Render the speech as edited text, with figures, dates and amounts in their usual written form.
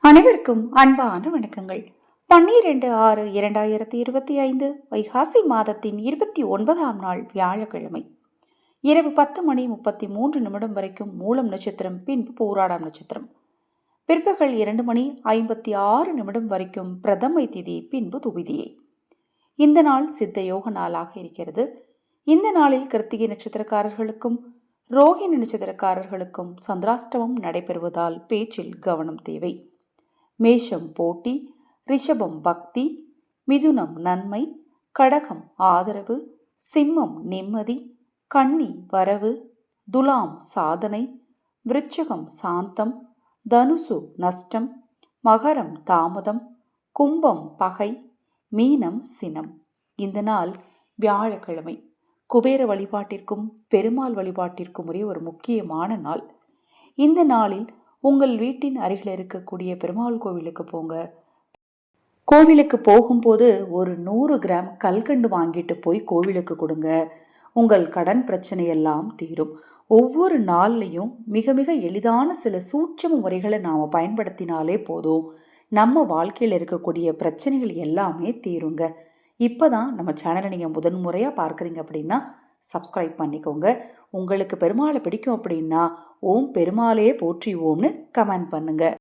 அனைவருக்கும் அன்பான வணக்கங்கள். 12/6/2025 வைகாசி மாதத்தின் 29ஆம் நாள் வியாழக்கிழமை இரவு 10:33 வரைக்கும் மூலம் நட்சத்திரம், பின்பு பூராடம் நட்சத்திரம். பிற்பகல் 2:56 வரைக்கும் பிரதமை திதி, பின்பு துவிதியை. இந்த நாள் சித்த யோக நாளாக இருக்கிறது. இந்த நாளில் கிருத்திகை நட்சத்திரக்காரர்களுக்கும் ரோஹிணி நட்சத்திரக்காரர்களுக்கும் சந்திராஷ்டமம் நடைபெறுவதால் பேச்சில் கவனம் தேவை. மேஷம் போட்டி, ரிஷபம் பக்தி, மிதுனம் நன்மை, கடகம் ஆதரவு, சிம்மம் நிம்மதி, கன்னி வரவு, துலாம் சாதனை, விருச்சகம் சாந்தம், தனுசு நஷ்டம், மகரம் தாமதம், கும்பம் பகை, மீனம் சினம். இந்த நாள் வியாழக்கிழமை. குபேர வழிபாட்டிற்கும் பெருமாள் வழிபாட்டிற்கும் உரிய ஒரு முக்கியமான நாள். இந்த நாளில் உங்கள் வீட்டின் அருகில் இருக்கக்கூடிய பெருமாள் கோவிலுக்கு போங்க. கோவிலுக்கு போகும்போது ஒரு 100 கிராம் கல்கண்டு வாங்கிட்டு போய் கோவிலுக்கு கொடுங்க. உங்கள் கடன் பிரச்சனையெல்லாம் தீரும். ஒவ்வொரு நாள்லையும் மிக மிக எளிதான சில சூட்சம முறைகளை நாம் பயன்படுத்தினாலே போதும், நம்ம வாழ்க்கையில் இருக்கக்கூடிய பிரச்சனைகள் எல்லாமே தீருங்க. இப்போதான் நம்ம சேனலை நீங்கள் முதன்முறையாக பார்க்குறீங்க அப்படின்னா சப்ஸ்கிரைப் பண்ணிக்கோங்க. உங்களுக்கு பெருமாளை பிடிக்கும் அப்படின்னா ஓம் பெருமாளையே போற்றி ஓம்னு கமெண்ட் பண்ணுங்க.